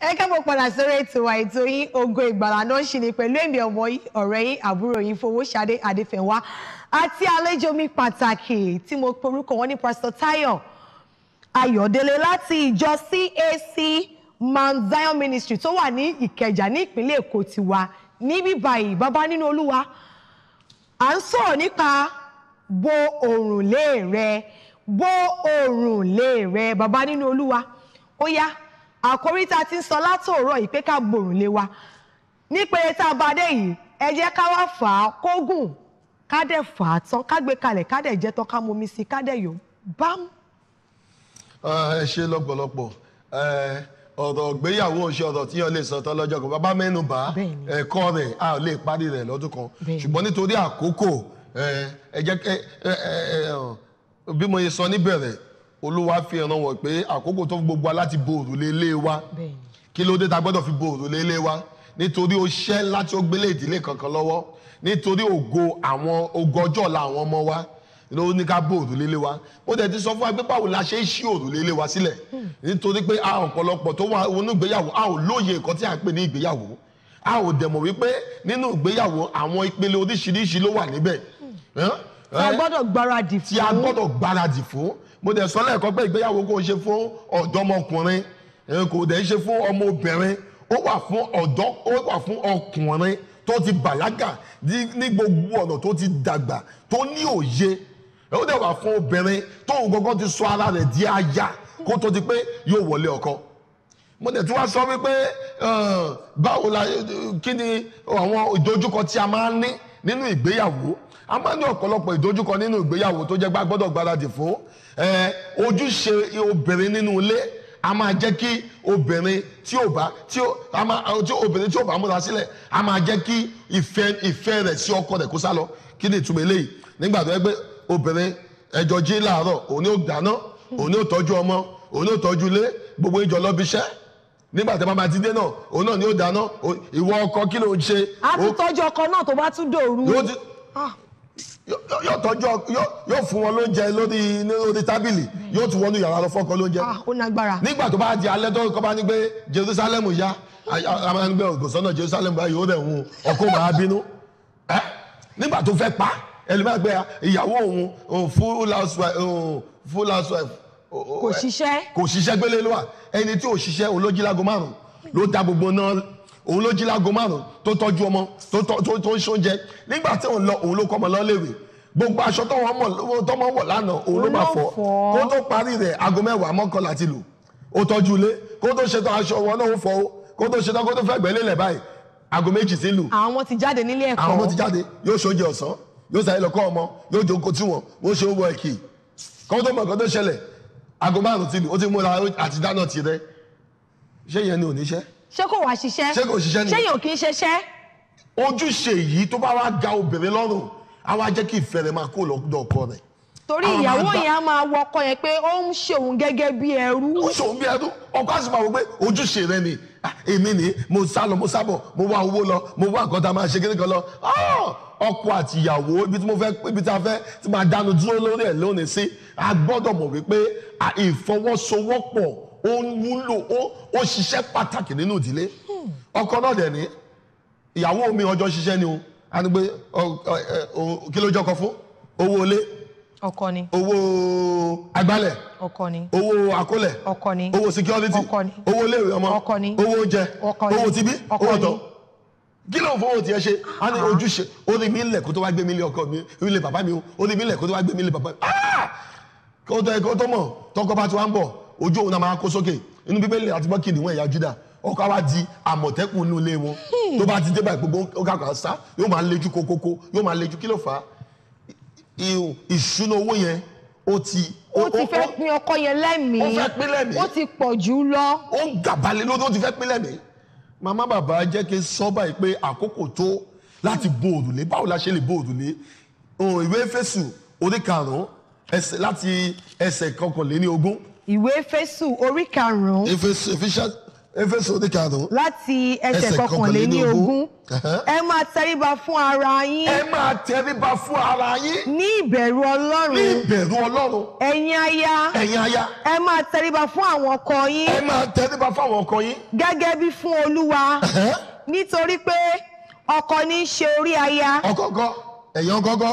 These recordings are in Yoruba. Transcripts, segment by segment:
Ẹ káàbọ̀ padà sórí ètò yín Ògo Ìgbàlà náà ṣì ní pẹ̀lú èmi ọmọ yín ọ̀rẹ́ yín àbúrò yín Fowóṣadé Adéfẹ̀wá àti àlejò mi pàtàkì tí mo porúkọ wọn ní Pastor Táyọ̀ Ayọ̀délé láti ìjọ CAC Mount Zion Ministry tó wà ní Ìkẹjà ní ìpínlẹ̀ Èkó tiwa níbí báyìí bàbá nínú Olúwa à ń sọ̀rọ̀ nípa bo òrùlé rẹ bàbá nínú Olúwa ó yá àkórí tá ti ń sọ látòórọ̀ yìí pé ká gbòrùlé wa nípele tá a bá dé yìí ẹ jẹ́ ká wá fà á kógùn ká dẹ̀ fà á tán ká gbé kalẹ̀ ká dẹ̀ jẹ́ tán ká momi sí ká dẹ̀ yó bám. ẹ ṣe lọ́pọ̀lọpọ̀ ọ̀rọ̀ ìgbéyàwó ṣe ọ̀rọ̀ tí yẹn lè sọ tán lọ́jọ́ kan bàbá mẹ́nu bà ẹ̀kọ́ rẹ̀ a ò lè parí rẹ̀ lọ́dún kan ṣùgbọ́n nítorí àkókò ẹ jẹ́ bí mo yẹ sọ níbẹ̀rẹ̀ Olúwa fi ràn wọ́n pé àkókò tó gbogbo láti bo òrùlé ilé wa kí ló dé tá gbọ́dọ̀ fi bo òrùlé ilé wa nítorí ó ṣẹ́ láti ó gbélé ìdílé kankan lọ́wọ́ nítorí ògo ọjọ́ ọ̀la àwọn ọmọ wa ló ní ká bo òrùlé ilé wa ó dẹ̀ ti sọ fún wa pé báwo la ṣe ń ṣí òrùlé ilé wa sílẹ̀ nítorí pé a ọ̀pọ̀lọpọ̀ tó wà nínú ìgbéyàwó a ò lóye nǹkan tí a ń pè ní ìgbéyàwó a ò dẹ̀ mọ̀ wípé nínú ìgbéyàwó àwọn ìpele oríṣiríṣi ló wà níbẹ̀ tí a gbọ́dọ̀ gbáradì fún mo dẹ̀ sọ lẹ́ẹ̀kan pé ìgbéyàwó kò ṣe fún ọ̀dọ́mọkùnrin kò dẹ̀ ṣe fún ọmọbìnrin ó wà fún ọ̀dọ́ ó wà fún ọkùnrin tó ti bàlágà ní gbogbo ọ̀nà tó ti dàgbà tó ní òye ó dẹ̀ wà fún obìnrin tóun gangan ti sọ ara rẹ̀ di aya kó tó di pé yóò wọlé ọkọ mo dẹ̀ tún wá sọ wípé báwo la kí ni àwọn ìdojúkọ tí a máa ń ní nínú ìgbéyàwó a máa ń ní ọ̀pọ̀lọpọ̀ ìdojúkọ nínú ìgbéyàwó tó jẹ́ gbọ́dọ̀ gbáradì fún ojúṣe obìnrin nínú ilé a máa jẹ́ kí obìnrin tí ò bá múra sílẹ̀ a máa jẹ́ kí ìfẹ́ rẹ̀ sí ọkọ rẹ̀ kó sá lọ kí ni ìtumọ̀ eléyìí nígbà tó yẹ pé obìnrin ẹjọ́ jí láàárọ̀ òun ni ó dáná òun ni ó tọ́jú ọmọ òun ni ó tọ́jú ilé gbogbo ìjọ lọ bí iṣẹ́ nígbà tí màmá ti dé náà òun náà ni ó dáná ìwọ ọkọ kí ló ń ṣe. a tún tọ́jú ọkọ náà tó bá tún dòru. yóò tọ́jú yóò fún wọn lóúnjẹ lórí tábìlì yóò tún wọnú yàrá lọ fọ́kọ lóúnjẹ. ó nágbára. nígbà tó bá di alẹ́ tó kọ́ bá ní pé Jerusalem yá a máa ń gbé ògùnsọ́nà Jerusalem báyìí ó rẹ̀ ń ọkọ máa bínú. nígbà tó fẹ́ pa ẹlòmíràn gbé ìyàwó òun full housewife kò ṣiṣẹ́ gbélé ló wà ẹni tí ò ṣiṣẹ́ òun ló jí láago 5 ló dá gbogbo náà òun ló jí láago 5 tó tọ́jú ọmọ tó ń ṣoúnjẹ nígbà tí òun lọ òun ló kọ́ ọmọ lọ́lẹ́wé gbogbo aṣọ tọ́mọ wọ̀ lánàá òun ló máa fọ̀ kó tó parí rẹ̀ aago 10 mọ́kànlá ti lù ó tọ́jú ilé kó tó ṣetán aṣọ wọn náà ó fọ̀ ó kó tó ṣetán kó tó fẹ́ gbẹ́lé lẹ̀ báyìí aago 2 ti lù. àwọn ọmọ ti jáde nílé ẹ̀kọ́. àwọn ọmọ ti jáde yóò ṣoúnjẹ ọ̀sán yóò sáré lọ kọ́ ọmọ yóò jókòó tí wọn ó ṣe owó ẹ̀kì kó tó mọ̀ kó tó ṣẹlẹ̀ aago 5 ti lù ó ti múra àti dáná ti rẹ ṣé yẹn ni ò ní ṣẹ́ ṣé kò wá ṣiṣẹ́ ṣé kò ṣiṣẹ́ ni ṣé yóò kí ń ṣiṣẹ́. ojúṣe yìí tó bá wá ga obìnrin lọ́rùn á wá jẹ́ kí ìfẹ́ rẹ̀ máa kó lọ́dọ̀ ọkọ rẹ̀. torí ìyàwó yẹn á máa wọ ọkọ yẹn pé ó ń ṣòun gẹ́gẹ́ bí ẹrú. ó ṣòun bí ẹrú ọkọ á sì máa wọ pé ojúṣe rẹ ni èmi ni mo sá lọ mo sábọ̀ mo wá owó lọ mo wá nǹkan tá a máa ṣe kíní kan lọ ọkọ àti ìyàwó ibi tí a fẹ́ tí máa dánu dúró lórí ẹ̀ lónìí sí a gbọ́dọ̀ mọ̀ wípé ìfọwọ́sowọ́pọ̀ ó ń wúlò ó ṣiṣẹ́ pàtàkì nínú ìdílé ọkọ náà dẹ̀ ní ìyàwó mi ọjọ́ ṣiṣẹ́ ni o a ní pé kí ló jọkọ fún owó ilé ọkọ ni owó agbálẹ̀ ọkọ ni owó akólẹ̀ ọkọ ni owó security ọkọ ni owó iléèwé ọmọ ọkọ ni owó oúnjẹ ọkọ ni owó tibí ọkọ owó ni ọ̀tọ̀ kí ló ń fowó tiẹ̀ ṣe a ní ojúṣe ó ní mi lẹ̀ kó tó wá gbé mi lé ọkọ mi ilé bàbá mi ó ní mi lẹ̀ kó tó wá gbé mi lé bàbá mi kó tó mọ̀ tọkọ bá ti wá ń bọ̀ ojú òun náà máa kó sókè inú Bíbélì àti bọ́kì níwọ̀n ẹ̀yà Júdà ọkọ wa di àmọ̀tẹ́kùn inú ilé wọn tó bá ti dé báyìí gbogbo ó kàkà sá yóò máa lejú kókókó yóò máa lejú kí ló fà á ìṣúná owó yẹn ó ti fẹ́ pín ọkọ yẹn lẹ́mìí ó fẹ́ pín lẹ́mìí ó ti pọ̀ jù lọ. ó ń gàbalẹ̀ lórí ó ti fẹ́ pín lẹ́mìí màmá bàbá jẹ́ kí n sọ báyìí pé àkókò tó láti bo òrùlé báwo la ṣe lè bo òrùlé ìwé Éfésù orí 5 láti ẹsẹ̀ 21. ìwé Éfésù orí 5. Ephesians Éfésù orí karùn-ún. láti ẹsẹ̀ kọkànléníogún. ẹ máa tẹríba fún ara yín. ẹ máa tẹríba fún ara yín. ní ìbẹ̀rù Ọlọ́run. ní ìbẹ̀rù Ọlọ́run. ẹ̀yin aya. ẹ̀yin aya. ẹ máa tẹríba fún àwọn ọkọ yín. ẹ máa tẹríba fún àwọn ọkọ yín. gẹ́gẹ́ bí fún Olúwa. nítorí pé ọkọ ní í ṣe orí aya. ọkọ̀ọ̀kọ̀ ẹ̀yin ọkọ̀ọ̀kọ̀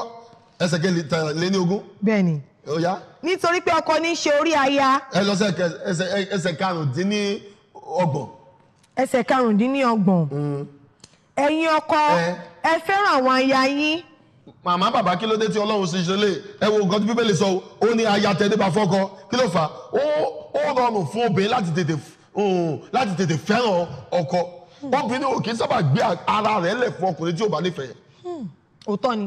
ẹsẹ̀ kẹrìnléníogún. bẹ́ẹ̀ni. ó yá. nítorí pé ọkọ ní í ṣe orí aya. ẹ lọ ẹsẹ̀ karùndínlọ́gbọ̀n. ẹsẹ̀ karùndínlọ́gbọ̀n. ẹ̀yin ọkọ ẹ fẹ́ràn àwọn aya yín. màmá bàbá kí ló dé tí Ọlọ́run sì ṣe lé ẹ wo nǹkan tí Bíbélì sọ ó ní aya tẹríba fọ́kọ kí ló fà ó rọrùn fún obìnrin láti tètè fẹ́ràn ọkọ obìnrin ò kì í sábà gbé ara rẹ̀ lẹ̀ fún ọkùnrin tí ò bá nífẹ̀ẹ́. òótọ́ ni.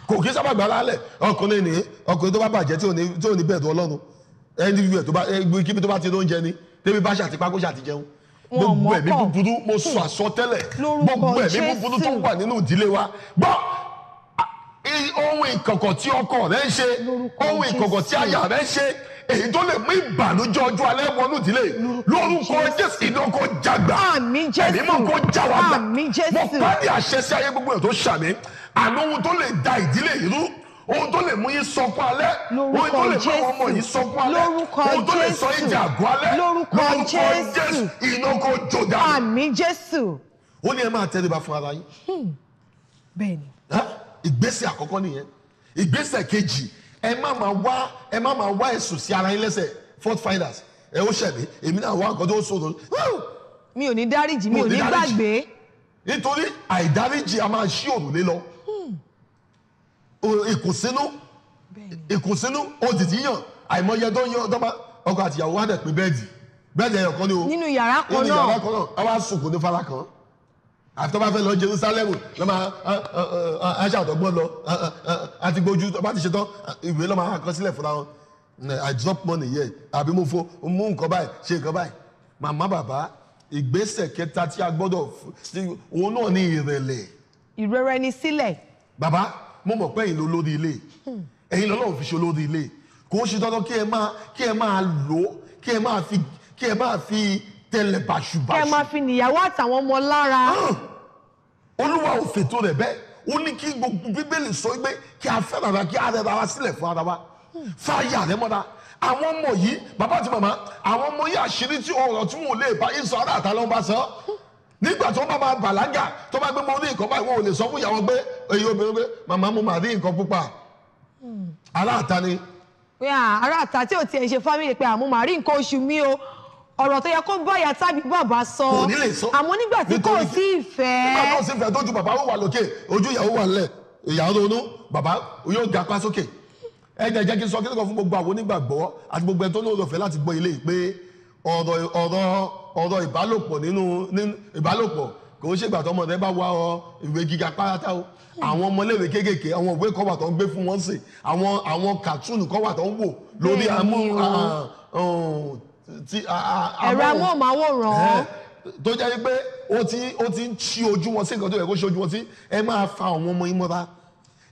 kò kí sábà gbà lálẹ́ ọkùnrin tó bá bàjẹ́ tí ò ní bẹ̀rù Ọlọ́run ẹni kíbi tó bá ti lóúnjẹ ni débi bá ṣàtìpá kó ṣàtìjẹun gbogbo ẹ̀mí búburú mo sọ àsọtẹ́lẹ̀ gbogbo ẹ̀mí búburú tó wà nínú ìdílé wa gbọ́ ohun ìkọ̀kọ̀ tí ọkọ rẹ̀ ń ṣe ohun ìkọ̀kọ̀ tí aya rẹ̀ ń ṣe èyí tó lè mú ìbànújẹ́ ọjọ́ alẹ́ wọnú ìdílé lórúkọ Jésù iná kó jágbà ẹ̀mí mọ̀ kó já wa gbà mo bá ní àṣẹ sí ayé gbogbo ẹ̀ tó ṣàmì àná ohun tó lè da ìdílé yìí rú ohun tó lè mú yín sọkún alẹ́ ohun tó lè mú àwọn ọmọ yìí sọkún alẹ́ ohun tó lè sọ ìjà àgọ́ alẹ́ lórúkọ Jésù iná kó jó dànù. àmín Jésù. ó ní ẹ máa tẹríba fún ara yín. bẹ́ẹ̀ni. ìgbésẹ̀ àkọ́kọ́ nìyẹn ìgbésẹ̀ kejì ẹ má máa wá ẹ̀sùn sí ara yín lẹ́sẹ̀ fault finders ẹ ó ṣẹ̀mí èmi náà wá nǹkan tó sọ̀rọ̀. mi ò ní dáríjì mi ò ní gbàgbé. nítorí àìdáríjì a máa ṣí òrùlé lọ ìkùnsínú òtítì yàn àìmọye tó yan ọdọ́mà ọkọ àtìyàwó wà dẹ̀ pé bẹ́ẹ̀dì ẹ̀yọ̀ kan ní o nínú yàrá kan náà a wá sùnkùn ní fara kan àfi tó bá fẹ́ lọ Jerusalem lọ́mọ aṣàtọ̀gbọ́n lọ àti gbójú tó bá ti ṣe tán ìwé lọ́mọ àkọsílẹ̀ fúnra wọn I drop money here àbí mo mú nǹkan báyìí ṣe nǹkan báyìí màmá bàbá ìgbésẹ̀ kẹta tí a gbọ́dọ̀ òun náà ní ìrẹ̀lẹ̀. ìrẹ̀rẹ̀ ni sílẹ̀. bàbá mo mọ̀ pé ẹ̀yin ló lórí ilé ẹ̀yin lọ́lọ́run fi ṣe lórí ilé kò ń ṣe dandan kí ẹ máa lò kí ẹ máa fi tẹ̀lẹ̀ bàṣubàṣu. kí ẹ máa fi níyàwó àtàwọn ọmọ lára. olúwa ò fètò rẹ̀ bẹ́ẹ̀ ó ní kí gbogbo bíbélì sọ pé kí a fẹ́ rárá kí a rẹ̀ rárá sílẹ̀ fún ara wa fáyà rẹ̀ mọ́ra àwọn ọmọ yìí bàbá àti màmá àwọn ọmọ yìí àṣírí tí ọ̀rọ̀ tí wọn ò lè bá yín sọ ọ́dà àtàlọ́ bá sọ nígbà tí wọ́n bá máa bàlágà tó bá gbé mọ́ ní nǹkan báyìí wọn ò lè sọ fún ìyàwó pé èyí obìnrin pé màmá mo máa rí nǹkan pupa aláàta ni. aláàta tí ò tiẹ̀ ṣe fámìlì pé àmú màá rí nǹkan oṣù mi o ọ̀rọ̀ tó yẹ kó báyà tàbí bàbá sọ kò ní lè sọ àmọ́ nígbà tí kò sí ìfẹ́. nígbà tó sì fẹ́ tójú bàbá ó wà lókè ojú ìyàwó wà nílẹ̀ ìyàwó ronú bàbá yóò ga pa sókè ẹ jẹ́ kí n sọ kí n kọ́ fún gbogbo àwọn onígbàgbọ́ àti gbogbo ẹni tó ní òròfẹ́ láti gbọ́ ilé pé ọ̀rọ̀ ìbálòpọ̀ nínú ìbálòpọ̀ kò ń ṣègbà tọmọ rẹ bá wá ìwé gíga pátá o àwọn ọmọléèwé kéékèèké àwọn ìwé kan wà tó ń gbé fún wọn sí àwọn kàtúnù kan wà tó ń wò lórí ẹ̀rọ amóhùnmáwòrán tó jẹ́ pé ó ti ń ṣí ojú wọn sí nǹkan tó yẹ kó ṣe ojú wọn sí ẹ máa fa àwọn ọmọ yín mọ́ra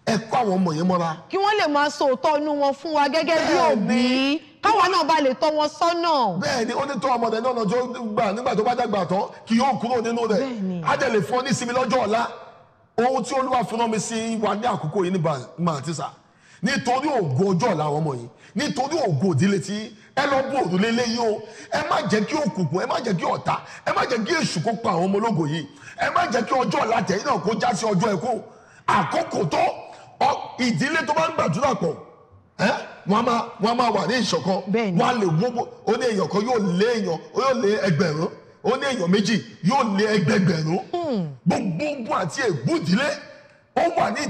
ẹ kó àwọn ọmọ yẹn mọ́ra. kí wọ́n lè máa sọ òótọ́ inú wọn fún wa gẹ́gẹ́ bí òbí káwa náà bá lè tọ́ wọn sọ́nà. bẹ́ẹ̀ni ó ní tọ́ ọmọdé náà lọ́jọ́ gbà nígbà tó bá dàgbà tán kì yóò kúrò nínú rẹ̀ á jẹ́ lè fún ọ ní ìsinmi lọ́jọ́ ọ̀la ohun tí Olúwa fún mi sí wa ní àkókò yìí ní màtísà nítorí ògo ọjọ́ ọ̀la àwọn ọmọ yìí nítorí ògo òdílé tí ẹ lọ bú òrùlé léyìí o ẹ má jẹ́ kí òkùnkùn ẹ má jẹ́ kí ọ̀tá ẹ má jẹ́ kí èṣù kó pa àwọn ọmọ ológo yìí ẹ má jẹ́ kí ọjọ́ ọ̀la tẹ̀yìn náà kó já sí ọjọ́ ẹkún àkókò tó ìdílé tó bá ń gbàdúrà pọ̀ wọ́n máa wà ní ìṣọ̀kan wọ́n á lè wó ó ní èèyàn kan yóò lé ẹgbẹ̀rún ó ní èèyàn méjì yóò lé ẹgbẹgbẹ̀rún gbogbo àti ègbú ìdílé ó wà ní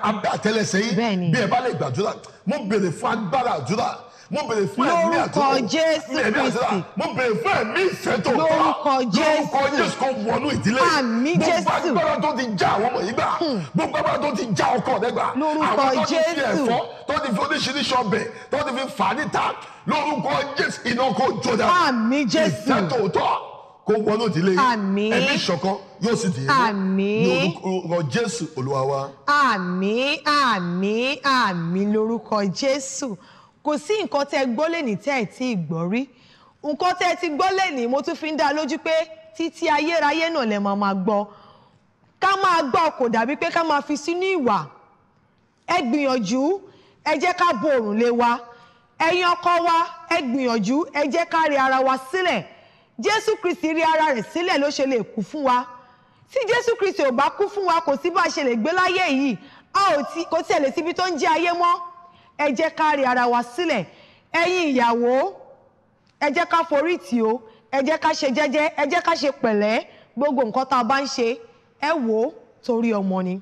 abẹ́ àtẹ́lẹsẹ̀ yìí bí ẹ bá lè gbàdúrà mo béèrè fún agbára àdúrà mo béèrè fún ẹ̀mí àdúrà lórúkọ Jésù Kristi mo béèrè fún ẹ̀mí ìfẹ́ tó tọ́ lórúkọ Jésù kó wọnú ìdílé gbogbo agbára tó ti já àwọn ọmọ yìí gbà gbogbo agbára tó ti já ọkọ rẹ gbà lórúkọ àwọn tó ti fi Jésù ẹ̀fọ́ tó ti fi oríṣiríṣi ọbẹ̀ tó ti fi fà níta lórúkọ Jésù iná kó jó dà àmín Jésù ìfẹ́ tó tọ́ kó wọnú ìdílé àmín ẹ̀mí ìṣọ̀kan yóò sì dì í àmín ní orúkọ Jésù Olúwa wa. àmín àmín àmín lórúkọ Jésù kò sí nǹkan tẹ́ gbọ́ lẹ́ni tẹ́ ẹ̀ tí ì gbọ́ rí nǹkan tẹ́ ti gbọ́ lẹ́nìí mo tún fi ń dá lójú pé títí ayérayé náà lẹ máa gbọ́. Ká máa gbọ́ kò dàbí pé ká máa fi sínú ìwà. Ẹ gbìyànjú, ẹ jẹ́ ká bo òrùlé wa. Ẹ̀yin ọkọ wa, ẹ gbìyànjú, ẹ jẹ́ ká rẹ ara wa sílẹ̀. Jésù Kristi rí ara rẹ̀ sílẹ̀ ló ṣe lè kú fún wa. Tí Jésù Kristi ò bá kú fún wa, kò sí bá ṣe lè gbé láyé yìí. Kò tiẹ̀ lè síbi tó ń jẹ́ ayé mọ́. Ẹ jẹ́ ká rẹ ara wa sílẹ̀. Ẹ̀yin ìyàwó, ẹ jẹ́ ká forí tì ó. Ẹ jẹ́ ká ṣe jẹ́jẹ́, ẹ jẹ́ ká ṣe pẹ̀lẹ́. Gbogbo nǹkan tá a bá ń ṣe, ẹ wò ó torí ọmọ ni.